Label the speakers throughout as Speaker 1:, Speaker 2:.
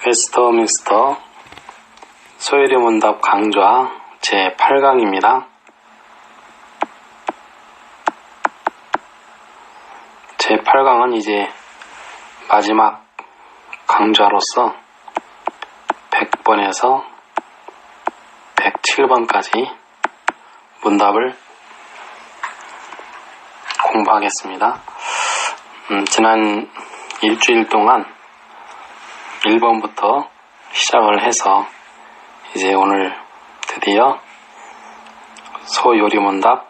Speaker 1: 웨스터민스터 소요리문답 강좌 제8강입니다. 제8강은 이제 마지막 강좌로서 100번에서 107번까지 문답을 공부하겠습니다. 지난 일주일 동안 1번부터 시작을 해서 이제 오늘 드디어 소요리문답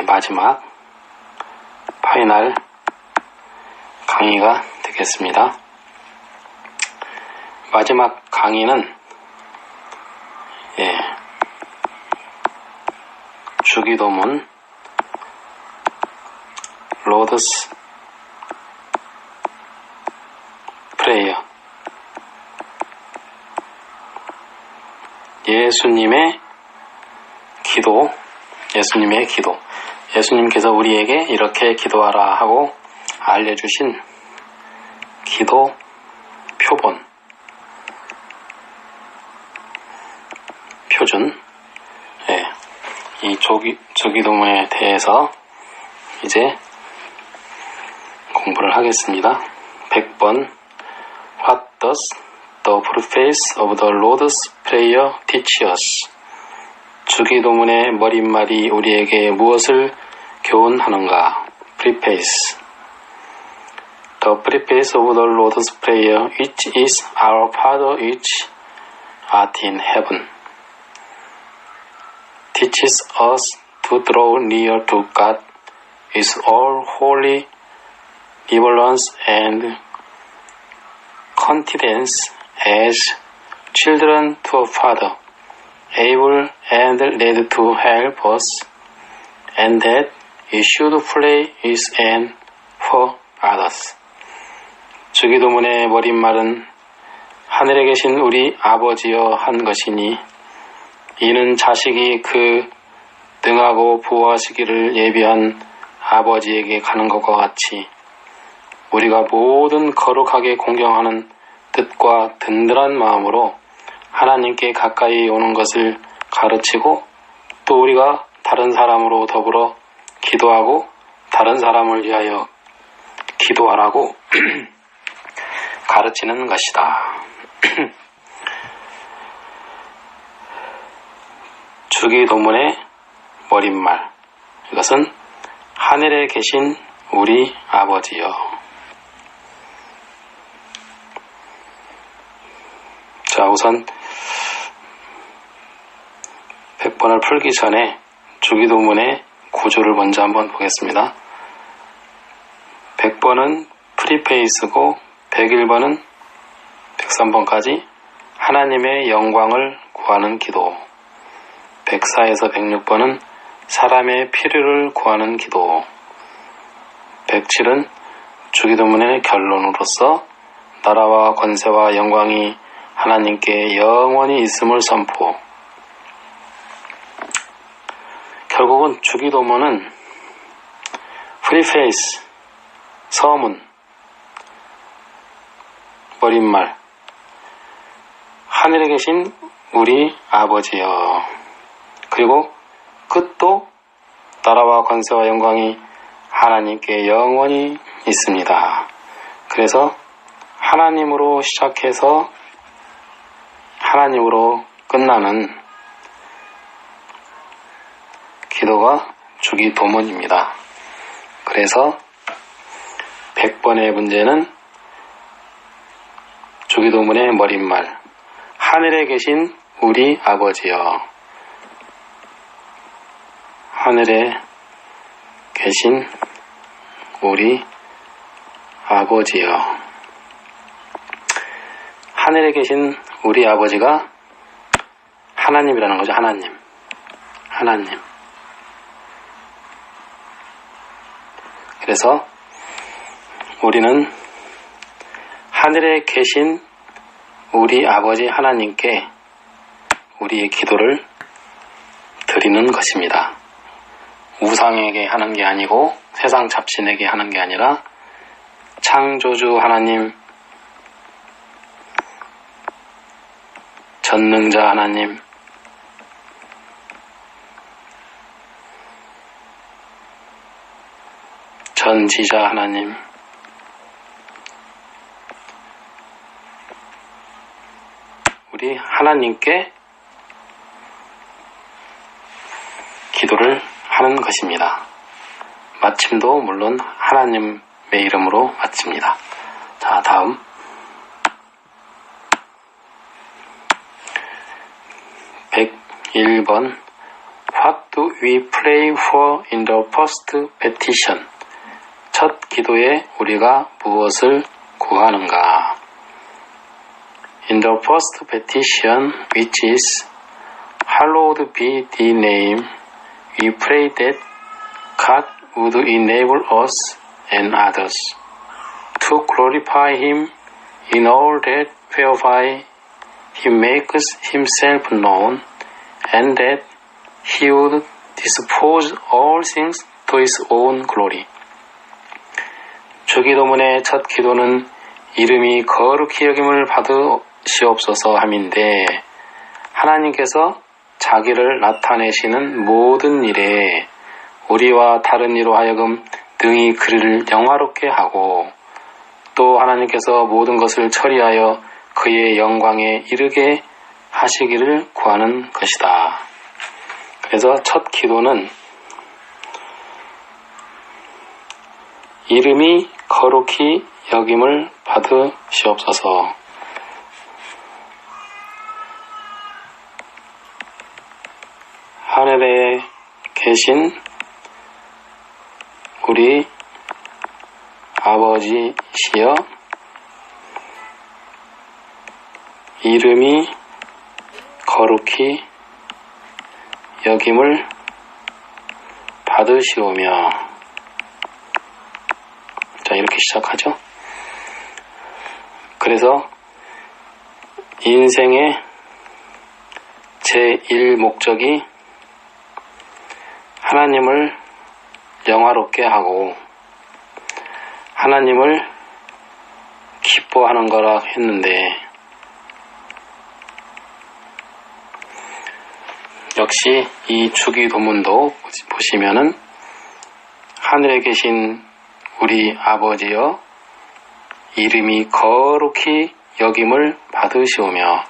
Speaker 1: 마지막 파이널 강의가 되겠습니다. 마지막 강의는 주기도문 로드스 프레이어 예수님의 기도 예수님께서 우리에게 이렇게 기도하라 하고 알려주신 기도 표준 이 주기도문에 대해서 이제 공부를 하겠습니다. 100번 What does the preface of the Lord's Prayer teach us? 주기도문의 머릿말이 우리에게 무엇을 교훈하는가? Preface. The preface of the Lord's Prayer, which is Our Father which art in heaven, teaches us to draw near to God with all holy reverence and confidence as children to a Father, able and led to help us, and that we should pray with and for others. 주기도문의 머릿말은 하늘에 계신 우리 아버지여 한 것이니 이는 자식이 그 능하고 보호하시기를 예비한 아버지에게 가는 것과 같이 우리가 모든 거룩하게 공경하는 뜻과 든든한 마음으로 하나님께 가까이 오는 것을 가르치고 또 우리가 다른 사람으로 더불어 기도하고 다른 사람을 위하여 기도하라고 가르치는 것이다. 주기도문의 머릿말, 이것은 하늘에 계신 우리 아버지여. 자, 우선 100번을 풀기 전에 주기도문의 구조를 먼저 한번 보겠습니다. 100번은 프리페이스고 101번은 103번까지 하나님의 영광을 구하는 기도, 104에서 106번은 사람의 필요를 구하는 기도, 107은 주기도문의 결론으로서 나라와 권세와 영광이 하나님께 영원히 있음을 선포. 결국은 주기도문은 프리페이스, 서문, 머릿말, 하늘에 계신 우리 아버지여. 그리고 끝도 나라와 권세와 영광이 하나님께 영원히 있습니다. 그래서 하나님으로 시작해서 하나님으로 끝나는 기도가 주기도문입니다. 그래서 100번의 문제는 주기도문의 머릿말, 하늘에 계신 우리 아버지여. 하늘에 계신 우리 아버지여. 하늘에 계신 우리 아버지가 하나님이라는 거죠. 하나님. 그래서 우리는 하늘에 계신 우리 아버지 하나님께 우리의 기도를 드리는 것입니다. 우상에게 하는 게 아니고 세상 잡신에게 하는 게 아니라 창조주 하나님, 전능자 하나님, 전지자 하나님, 우리 하나님께 기도를 하는 것입니다. 마침도 물론 하나님의 이름으로 마칩니다. 자, 다음 101번 What do we pray for in the first petition? 첫 기도에 우리가 무엇을 구하는가? In the first petition, which is Hallowed be thy name, we pray that God would enable us and others to glorify Him in all that whereby He makes Himself known, and that He would dispose all things to His own glory. 주기도문의 첫 기도는 이름이 거룩히 여김을 받으시옵소서 함인데, 하나님께서 자기를 나타내시는 모든 일에 우리와 다른 이로 하여금 능히 그를 영화롭게 하고, 또 하나님께서 모든 것을 처리하여 그의 영광에 이르게 하시기를 구하는 것이다. 그래서 첫 기도는 이름이 거룩히 여김을 받으시옵소서. 하늘에 계신 우리 아버지시여, 이름이 거룩히 여김을 받으시오며. 자, 이렇게 시작하죠. 그래서 인생의 제1목적이 하나님을 영화롭게 하고 하나님을 기뻐하는 거라 했는데, 역시 이 주기도문도 보시면은 하늘에 계신 우리 아버지여, 이름이 거룩히 여김을 받으시오며,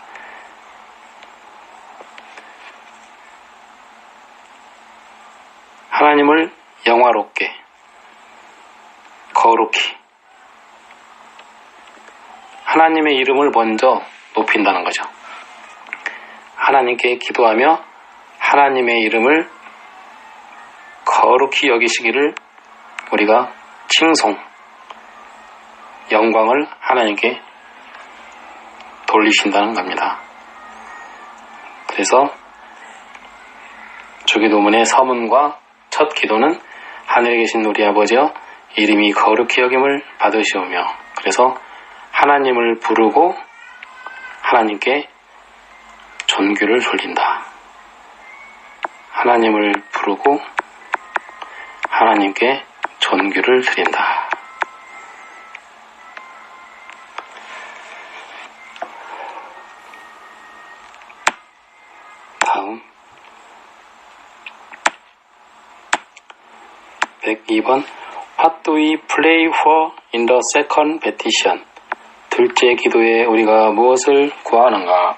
Speaker 1: 하나님을 영화롭게 거룩히 하나님의 이름을 먼저 높인다는 거죠. 하나님께 기도하며 하나님의 이름을 거룩히 여기시기를 우리가 칭송, 영광을 하나님께 돌리신다는 겁니다. 그래서 주기도문의 서문과 첫 기도는 하늘에 계신 우리 아버지여, 이름이 거룩히 여김을 받으시오며, 그래서 하나님을 부르고 하나님께 존귀를 돌린다. 하나님을 부르고 하나님께 존귀를 드린다. 다음 102번 What do we pray for in the second petition? 둘째 기도에 우리가 무엇을 구하는가?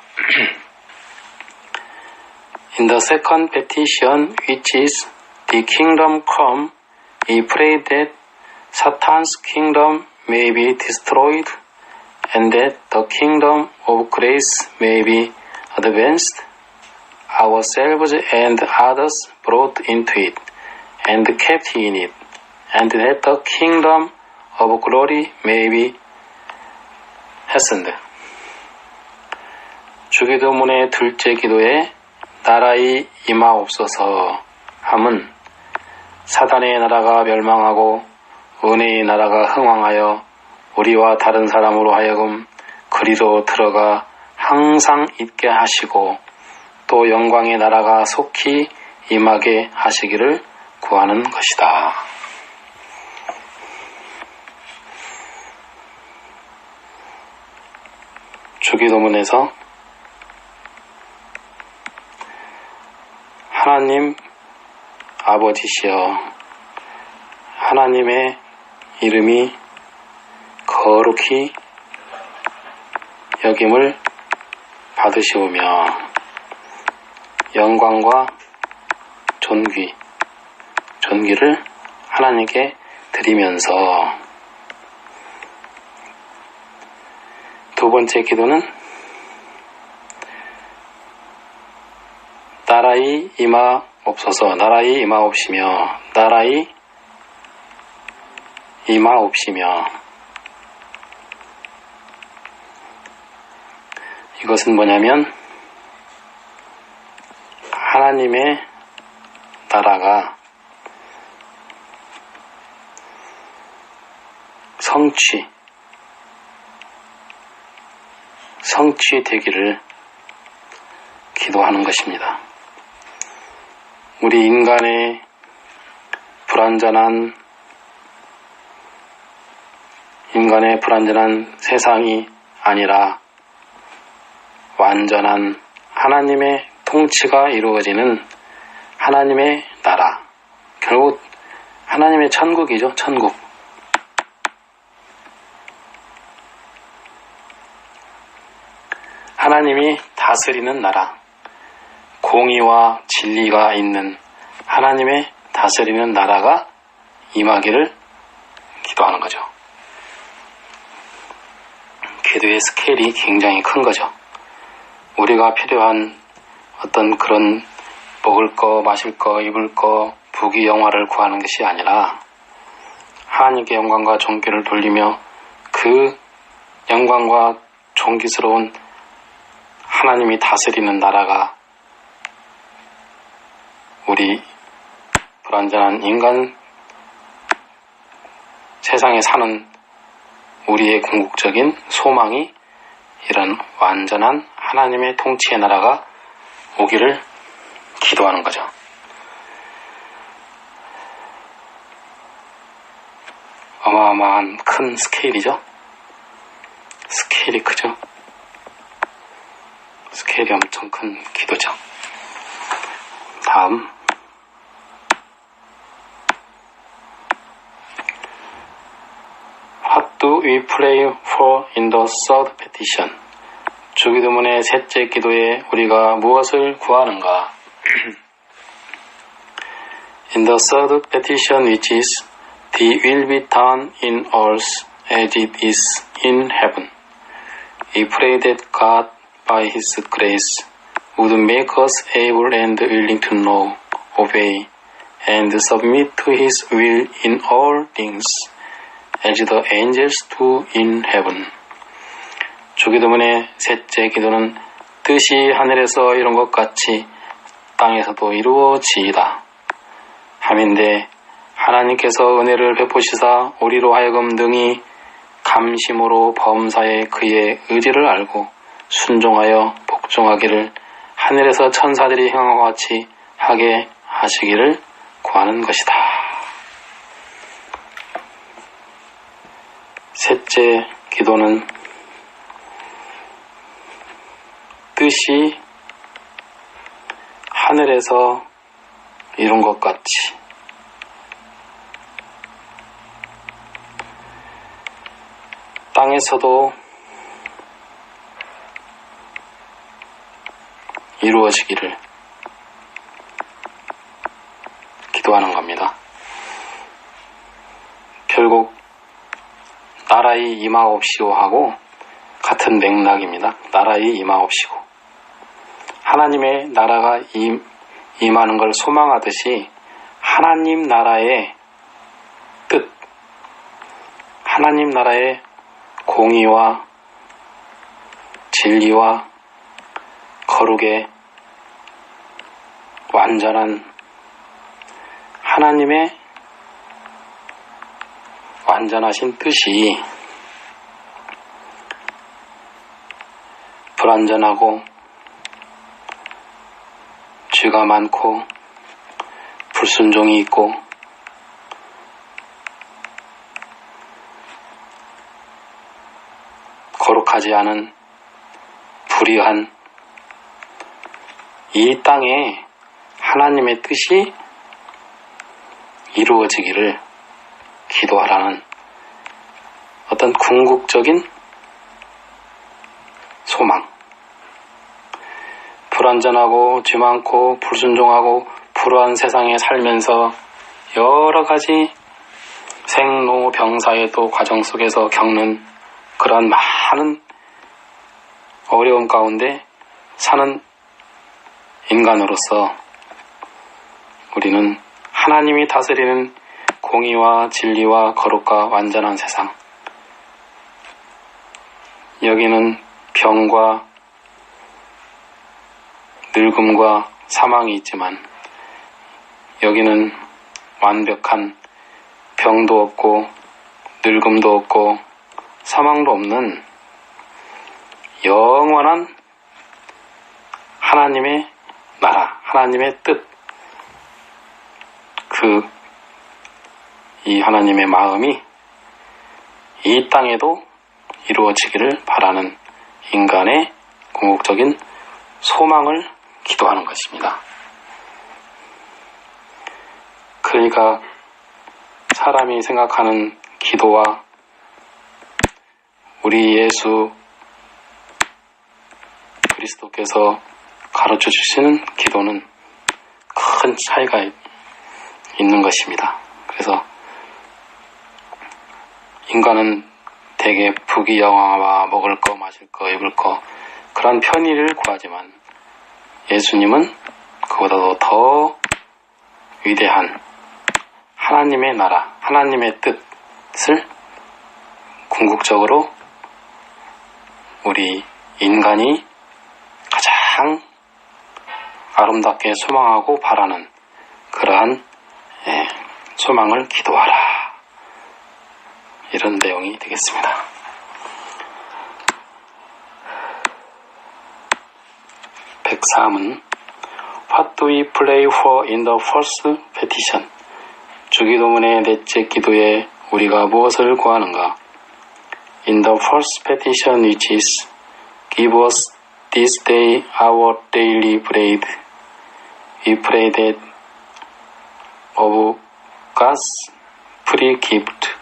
Speaker 1: In the second petition, which is the kingdom come, we pray that Satan's kingdom may be destroyed and that the kingdom of grace may be advanced, ourselves and others brought into it and kept in it, and that the kingdom of glory may be hastened. 주기도문의 둘째 기도에 나라의 임하옵소서 함은 사단의 나라가 멸망하고 은혜의 나라가 흥왕하여 우리와 다른 사람으로 하여금 그리로 들어가 항상 있게 하시고, 또 영광의 나라가 속히 임하게 하시기를 구하는 것이다. 주기도문에서 하나님 아버지시여 하나님의 이름이 거룩히 여김을 받으시오며 영광과 존귀를 하나님께 드리면서 두 번째 기도는 나라의 임하옵소서. 나라의 임하옵시며 나라의 임하옵시며 이것은 뭐냐면 하나님의 나라가 성취되기를 기도하는 것입니다. 우리 인간의 불완전한 세상이 아니라 완전한 하나님의 통치가 이루어지는 하나님의 나라, 결국 하나님의 천국이죠. 천국. 하나님이 다스리는 나라, 공의와 진리가 있는 하나님의 다스리는 나라가 임하기를 기도하는 거죠. 기도의 스케일이 굉장히 큰 거죠. 우리가 필요한 어떤 그런 먹을 거, 마실 거, 입을 거, 부귀 영화를 구하는 것이 아니라 하나님께 영광과 존귀를 돌리며 그 영광과 존귀스러운 하나님이 다스리는 나라가 우리 불완전한 인간 세상에 사는 우리의 궁극적인 소망이 이런 완전한 하나님의 통치의 나라가 오기를 기도하는 거죠. 어마어마한 큰 스케일이죠. 스케일이 크죠. 스케일이 엄청 큰 기도죠. 다음 What do we pray for in the third petition? 주기도문의 셋째 기도에 우리가 무엇을 구하는가? In the third petition which is Thy will be done in earth as it is in heaven. We pray that God by His grace would make us able and willing to know, obey, and submit to His will in all things, as the angels do in heaven. 주기도문의 셋째 기도는 뜻이 하늘에서 이룬 것 같이 땅에서도 이루어지이다 함인데 하나님께서 은혜를 베푸시사 우리로 하여금 능히 감심으로 범사에 그의 의지를 알고 순종하여 복종하기를 하늘에서 천사들이 행한 것 같이 하게 하시기를 구하는 것이다. 셋째 기도는 뜻이 하늘에서 이룬 것 같이 땅에서도 이루어지기를 기도하는 겁니다. 결국 나라의 임하옵시오 하고 같은 맥락입니다. 나라의 임하옵시고 하나님의 나라가 임하는 걸 소망하듯이 하나님 나라의 뜻, 하나님 나라의 공의와 진리와 거룩의 완전한 하나님의 완전하신 뜻이 불완전하고 죄가 많고 불순종이 있고 거룩하지 않은 불의한 이 땅에 하나님의 뜻이 이루어지기를 기도하라는 어떤 궁극적인 소망. 불완전하고 죄 많고 불순종하고 불우한 세상에 살면서 여러 가지 생로병사의 또 과정 속에서 겪는 그러한 많은 어려움 가운데 사는 인간으로서 우리는 하나님이 다스리는 공의와 진리와 거룩과 완전한 세상, 여기는 병과 늙음과 사망이 있지만 여기는 완벽한 병도 없고 늙음도 없고 사망도 없는 영원한 하나님의 나라, 하나님의 뜻, 이 하나님의 마음이 이 땅에도 이루어지기를 바라는 인간의 궁극적인 소망을 기도하는 것입니다. 그러니까 사람이 생각하는 기도와 우리 예수 그리스도께서 가르쳐 주시는 기도는 큰 차이가 있는 것입니다. 그래서 인간은 대개 부귀영화와 먹을 거, 마실 거, 입을 거 그런 편의를 구하지만 예수님은 그보다도 더 위대한 하나님의 나라, 하나님의 뜻을 궁극적으로 우리 인간이 가장 아름답게 소망하고 바라는 그러한 소망을 기도하라. 이런 내용이 되겠습니다. 103은 What do we pray for in the first petition? 주기도문의 넷째 기도에 우리가 무엇을 구하는가? In the first petition which is Give us this day our daily bread. We pray that of God's free gift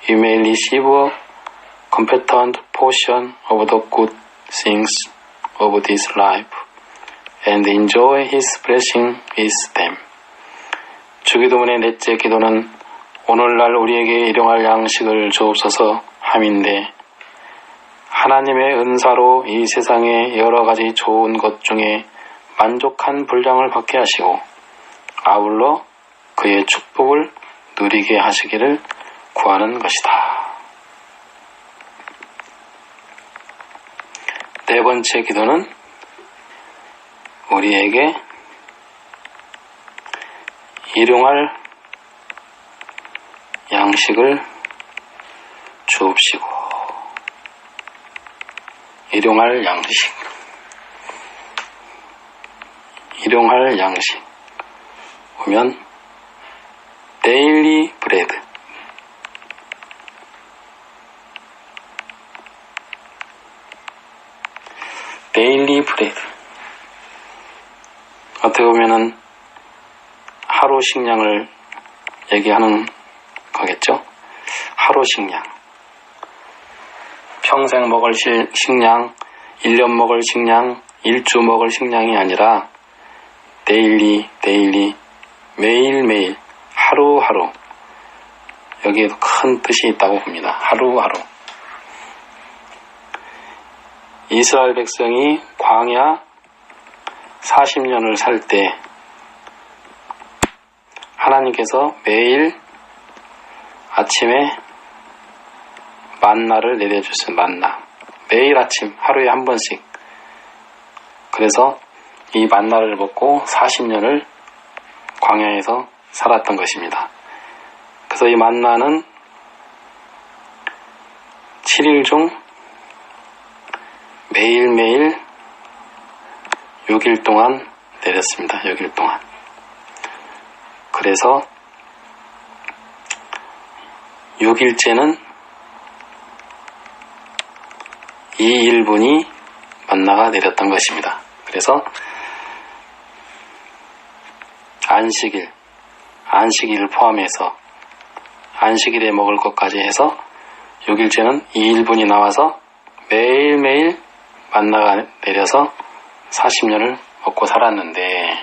Speaker 1: we may receive a competent portion of the good things of this life and enjoy His blessing with them. 주기도문의 넷째 기도는 오늘날 우리에게 일용할 양식을 주옵소서 함인데 하나님의 은사로 이 세상의 여러 가지 좋은 것 중에 만족한 분량을 받게 하시고 아울러 그의 축복을 누리게 하시기를 구하는 것이다. 네 번째 기도는 우리에게 일용할 양식을 주옵시고 일용할 양식 보면 데일리 브레드 어떻게 보면은 하루 식량을 얘기하는 거겠죠. 하루 식량, 평생 먹을 식량, 1년 먹을 식량, 1주 먹을 식량이 아니라 데일리, 매일매일, 하루하루. 여기에도 큰 뜻이 있다고 봅니다. 하루하루. 이스라엘 백성이 광야 40년을 살 때 하나님께서 매일 아침에 만나를 내려주신 만나. 매일 아침 하루에 한 번씩. 그래서 이 만나를 먹고 40년을 광야에서 살았던 것입니다. 그래서 이 만나는 7일 중 매일매일 6일 동안 내렸습니다. 6일 동안. 그래서 6일째는 이 1분이 만나가 내렸던 것입니다. 그래서 안식일을 포함해서 안식일에 먹을 것까지 해서 6일째는 2일분이 나와서 매일매일 만나가 내려서 40년을 먹고 살았는데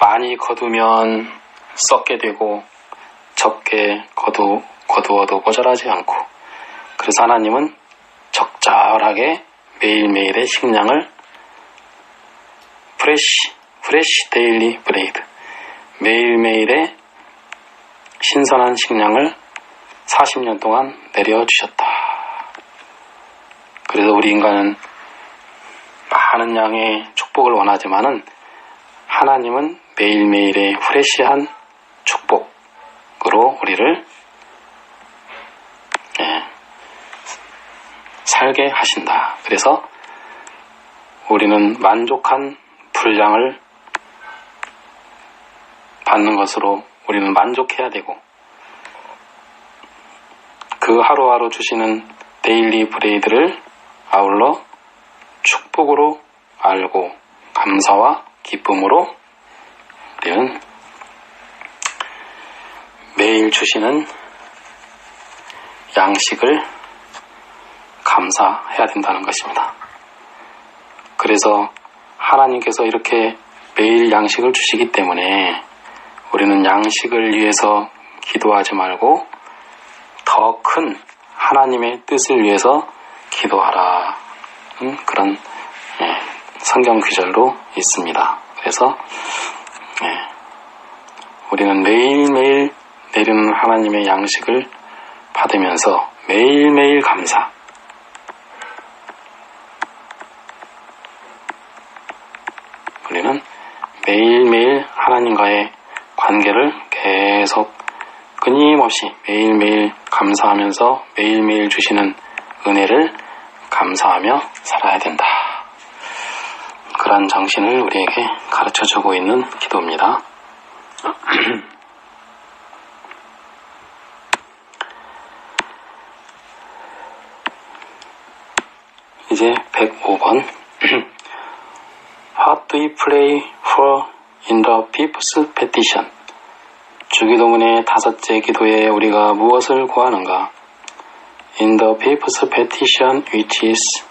Speaker 1: 많이 거두면 썩게 되고 적게 거두어도 모자라지 않고 그래서 하나님은 적절하게 매일매일의 식량을 프레시 데일리 브레이드 매일매일의 신선한 식량을 40년 동안 내려주셨다. 그래서 우리 인간은 많은 양의 축복을 원하지만은 하나님은 매일매일의 프레시한 축복으로 우리를 살게 하신다. 그래서 우리는 만족한 분량을 받는 것으로 우리는 만족해야 되고 그 하루하루 주시는 데일리 브레이드를 아울러 축복으로 알고 감사와 기쁨으로 우리는 매일 주시는 양식을 감사해야 된다는 것입니다. 그래서 하나님께서 이렇게 매일 양식을 주시기 때문에 우리는 양식을 위해서 기도하지 말고 더 큰 하나님의 뜻을 위해서 기도하라. 그런 성경 구절로 있습니다. 그래서 우리는 매일매일 내리는 하나님의 양식을 받으면서 매일매일 감사. 우리는 매일매일 하나님과의 관계를 계속 끊임없이 매일매일 감사하면서 매일매일 주시는 은혜를 감사하며 살아야 된다. 그러한 정신을 우리에게 가르쳐주고 있는 기도입니다. 이제 105번 What do we pray for in the fifth petition? 주기도문의 다섯째 기도에 우리가 무엇을 구하는가? In the fifth petition which is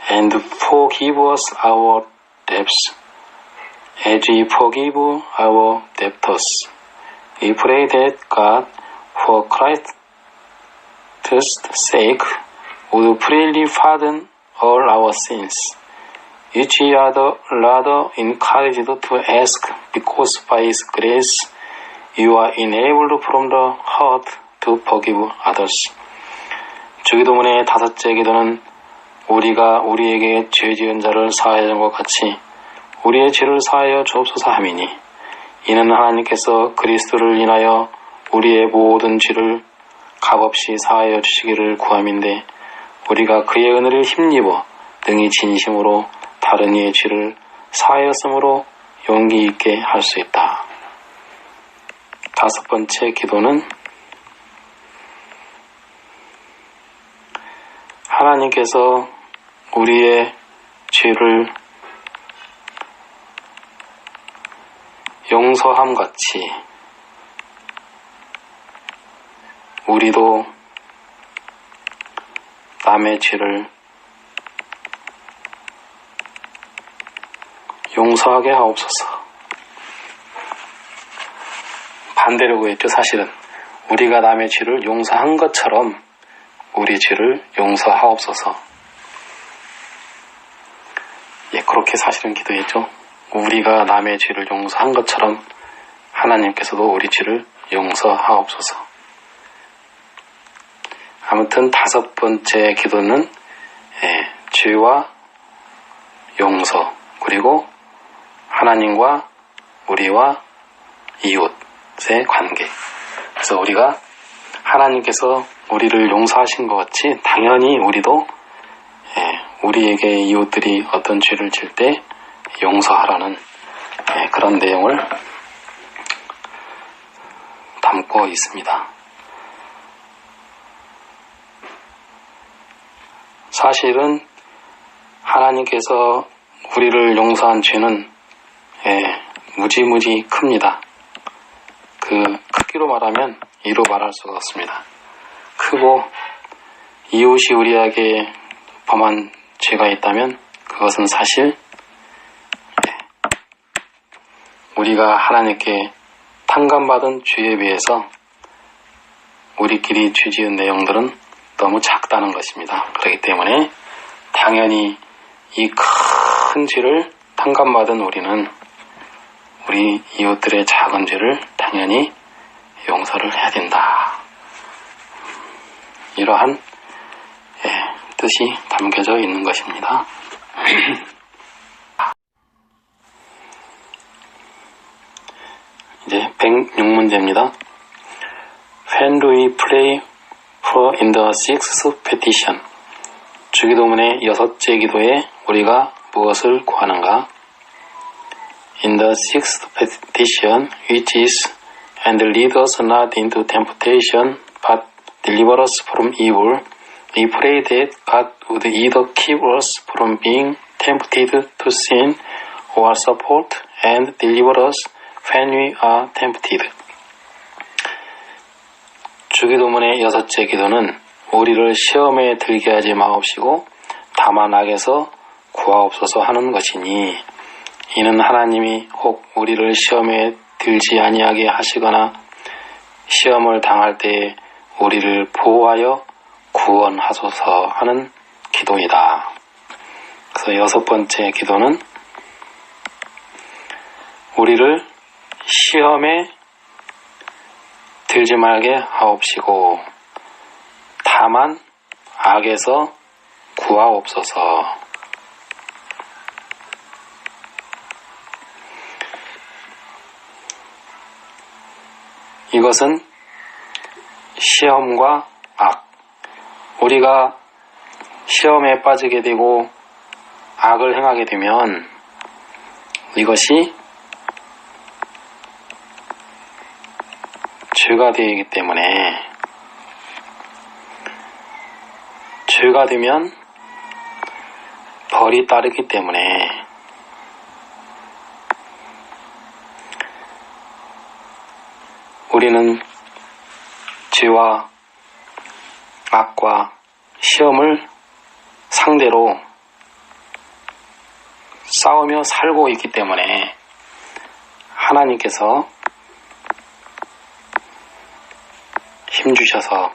Speaker 1: And forgive us our debts as we forgive our debtors. We pray that God, for Christ's sake, would freely pardon all our sins, which we are rather encouraged to ask, because by His grace you are enabled from the heart to forgive others. 주기도문의 다섯째 기도는 우리가 우리에게 죄 지은 자를 사하여 준 것 같이 우리의 죄를 사하여 주옵소서 하미니 이는 하나님께서 그리스도를 인하여 우리의 모든 죄를 값없이 사하여 주시기를 구함인데 우리가 그의 은혜를 힘입어 능히 진심으로 다른 이의 죄를 사하였으므로 용기 있게 할 수 있다. 다섯 번째 기도는 하나님께서 우리의 죄를 용서함 같이 우리도 남의 죄를 용서하게 하옵소서. 반대로 구했죠. 사실은 우리가 남의 죄를 용서한 것처럼 우리 죄를 용서하옵소서. 그렇게 사실은 기도했죠. 우리가 남의 죄를 용서한 것처럼 하나님께서도 우리 죄를 용서하옵소서. 아무튼 다섯 번째 기도는 죄와 용서 그리고 하나님과 우리와 이웃의 관계. 그래서 우리가 하나님께서 우리를 용서하신 것 같이 당연히 우리도 우리에게 이웃들이 어떤 죄를 질 때 용서하라는 그런 내용을 담고 있습니다. 사실은 하나님께서 우리를 용서한 죄는 무지무지 큽니다. 그 크기로 말하면 이루 말할 수가 없습니다. 크고 이웃이 우리에게 범한 죄가 있다면 그것은 사실 우리가 하나님께 탕감받은 죄에 비해서 우리끼리 죄 지은 내용들은 너무 작다는 것입니다. 그렇기 때문에 당연히 이 큰 죄를 탕감받은 우리는 우리 이웃들의 작은 죄를 당연히 용서를 해야 된다. 이러한 뜻이 담겨져 있는 것입니다. 이제 106문제입니다. When do we pray for in the sixth petition? 주기도문의 여섯째 기도에 우리가 무엇을 구하는가? In the sixth petition, which is, and lead us not into temptation, but deliver us from evil, we pray that God would either keep us from being tempted to sin or support and deliver us when we are tempted. 주기도문의 여섯째 기도는 우리를 시험에 들게 하지 마옵시고 다만 악에서 구하옵소서 하는 것이니 이는 하나님이 혹 우리를 시험에 들지 아니하게 하시거나 시험을 당할 때에 우리를 보호하여 구원하소서 하는 기도이다. 그래서 여섯 번째 기도는 우리를 시험에 들지 말게 하옵시고 다만 악에서 구하옵소서. 이것은 시험과 악, 우리가 시험에 빠지게 되고 악을 행하게 되면 이것이 죄가 되기 때문에 죄가 되면 벌이 따르기 때문에 우리는 죄와 악과 시험을 상대로 싸우며 살고 있기 때문에 하나님께서 힘주셔서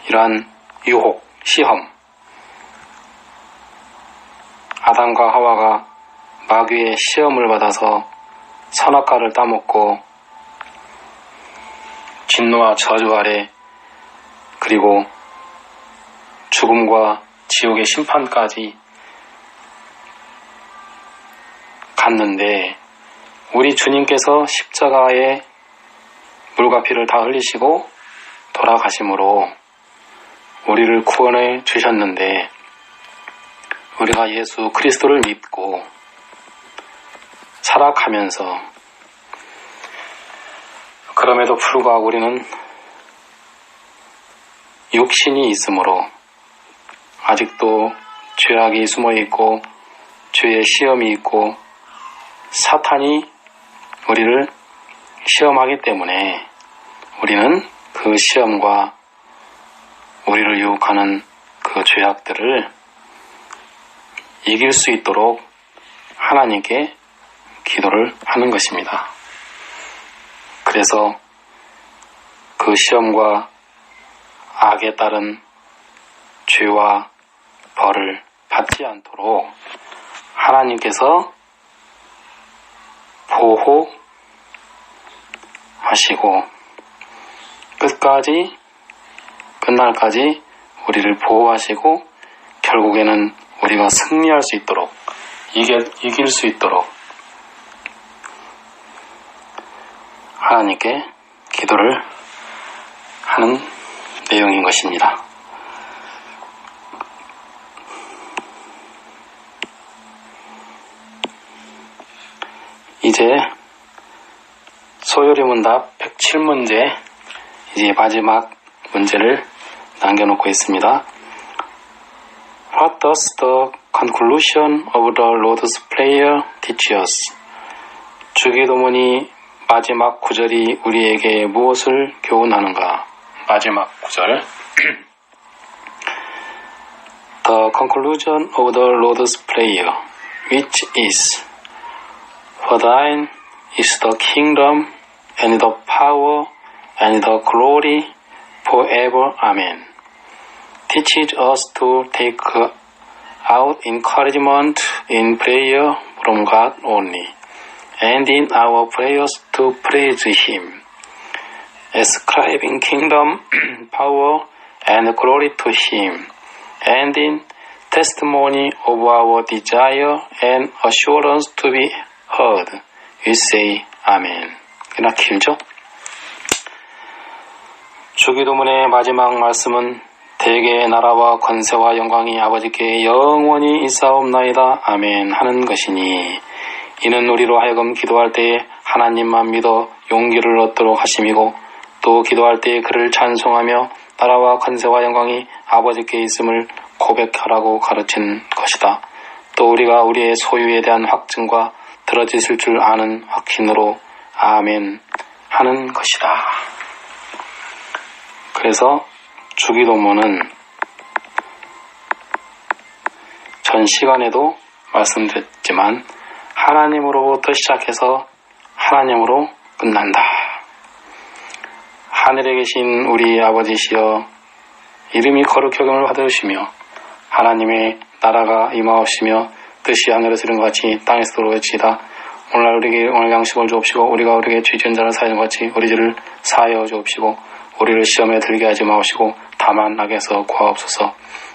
Speaker 1: 이러한 유혹, 시험, 아담과 하와가 마귀의 시험을 받아서 선악과를 따먹고 진노와 저주 아래 그리고 죽음과 지옥의 심판까지 갔는데 우리 주님께서 십자가에 물과 피를 다 흘리시고 돌아가심으로 우리를 구원해 주셨는데 우리가 예수 그리스도를 믿고 살아가면서 그럼에도 불구하고 우리는 육신이 있으므로 아직도 죄악이 숨어있고 죄의 시험이 있고 사탄이 우리를 시험하기 때문에 우리는 그 시험과 우리를 유혹하는 그 죄악들을 이길 수 있도록 하나님께 기도를 하는 것입니다. 그래서 그 시험과 악에 따른 죄와 벌을 받지 않도록 하나님께서 보호하시고 끝날까지 우리를 보호하시고 결국에는 우리가 승리할 수 있도록 이길 수 있도록 하나님께 기도를 하는 내용인 것입니다. 이제 소요리 문답 107문제 이제 마지막 문제를 남겨놓고 있습니다. What does the conclusion of the Lord's Prayer teach us? 주기도문이 마지막 구절이 우리에게 무엇을 교훈하는가? 마지막 구절. The conclusion of the Lord's Prayer, which is, For thine is the kingdom, and the power, and the glory, forever. Amen. Teaches us to take out encouragement in prayer from God only, and in our prayers to praise Him, ascribing kingdom, power, and glory to Him, and in testimony of our desire and assurance to be heard, we say Amen. 그나 길죠? 주기도문의 마지막 말씀은 대개의 나라와 권세와 영광이 아버지께 영원히 있사옵나이다. 아멘 하는 것이니 이는 우리로 하여금 기도할 때에 하나님만 믿어 용기를 얻도록 하심이고 또 기도할 때에 그를 찬송하며 나라와 권세와 영광이 아버지께 있음을 고백하라고 가르친 것이다. 또 우리가 우리의 소유에 대한 확증과 들어지실 줄 아는 확신으로 아멘 하는 것이다. 그래서 주기도문은 전 시간에도 말씀드렸지만 하나님으로부터 시작해서 하나님으로 끝난다. 하늘에 계신 우리 아버지시여 이름이 거룩히 여김을 받으시며 하나님의 나라가 임하옵시며 뜻이 하늘에서 이룬 것 같이 땅에서도 이루어지이다. 오늘날 우리에게 오늘 양식을 주옵시고 우리가 우리에게 죄 지은 자를 사하는 것 같이 우리 죄를 사하여 주옵시고 우리를 시험에 들게 하지 마옵시고 다만 악에서 구하옵소서.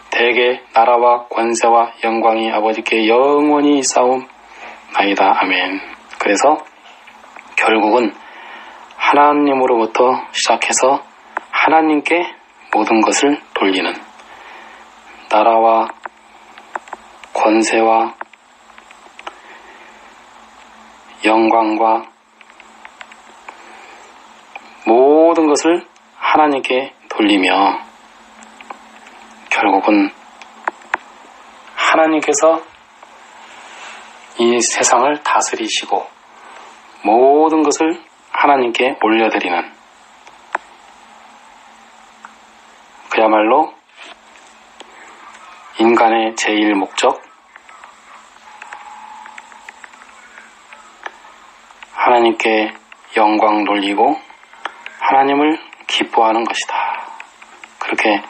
Speaker 1: 대개 나라와 권세와 영광이 아버지께 영원히 있사옵나이다. 아멘. 그래서 결국은 하나님으로부터 시작해서 하나님께 모든 것을 돌리는 나라와 권세와 영광과 모든 것을 하나님께 돌리며 결국은 하나님께서 이 세상을 다스리시고 모든 것을 하나님께 올려드리는 그야말로 인간의 제일 목적 하나님께 영광 돌리고 하나님을 기뻐하는 것이다. 그렇게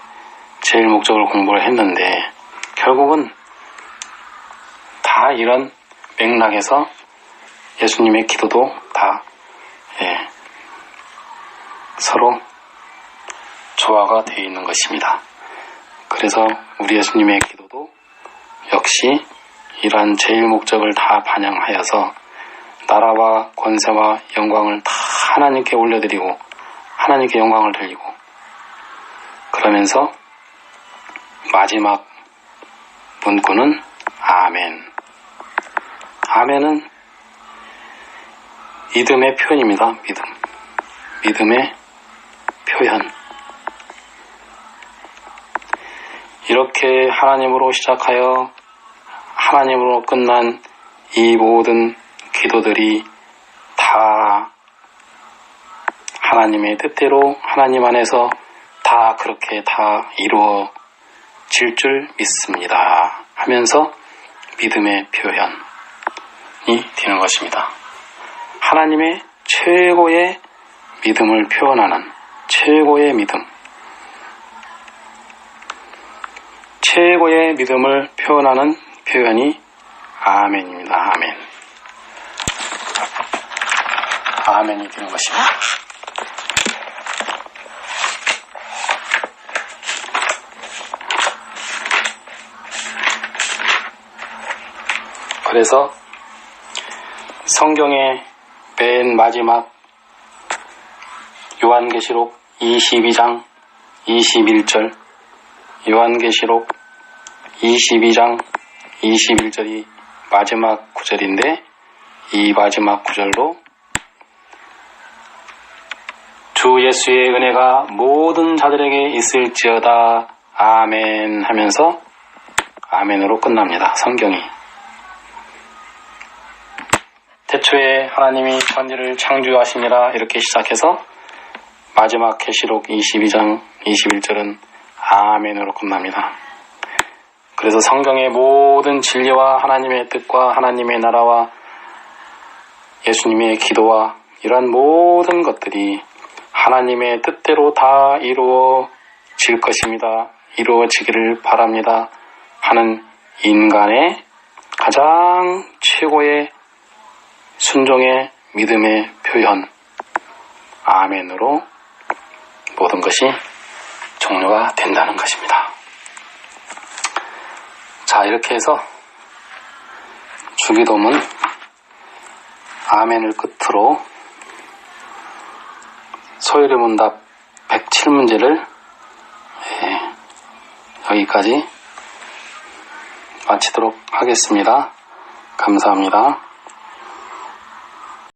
Speaker 1: 제일 목적을 공부를 했는데 결국은 다 이런 맥락에서 예수님의 기도도 다 서로 조화가 되어 있는 것입니다. 그래서 우리 예수님의 기도도 역시 이러한 제일 목적을 다 반영하여서 나라와 권세와 영광을 다 하나님께 올려드리고 하나님께 영광을 돌리고 그러면서 마지막 문구는 아멘. 아멘은 믿음의 표현입니다. 믿음의 표현. 이렇게 하나님으로 시작하여 하나님으로 끝난 이 모든 기도들이 다 하나님의 뜻대로 하나님 안에서 다 그렇게 다 이루어질 줄 믿습니다 하면서 믿음의 표현이 되는 것입니다. 하나님의 최고의 믿음을 표현하는 최고의 믿음, 최고의 믿음을 표현하는 표현이 아멘입니다. 아멘. 아멘이 되는 것입니다. 그래서 성경의 맨 마지막 요한계시록 22장 21절 요한계시록 22장 21절이 마지막 구절인데 이 마지막 구절로 주 예수의 은혜가 모든 자들에게 있을지어다 아멘 하면서 아멘으로 끝납니다. 성경이. 태초에 하나님이 천지를 창조하시니라 이렇게 시작해서 마지막 계시록 22장 21절은 아멘으로 끝납니다. 그래서 성경의 모든 진리와 하나님의 뜻과 하나님의 나라와 예수님의 기도와 이러한 모든 것들이 하나님의 뜻대로 다 이루어질 것입니다. 이루어지기를 바랍니다. 하는 인간의 가장 최고의 순종의 믿음의 표현 아멘으로 모든 것이 종료가 된다는 것입니다. 자, 이렇게 해서 주기도문 아멘을 끝으로 소요리문답 107문제를 여기까지 마치도록 하겠습니다. 감사합니다.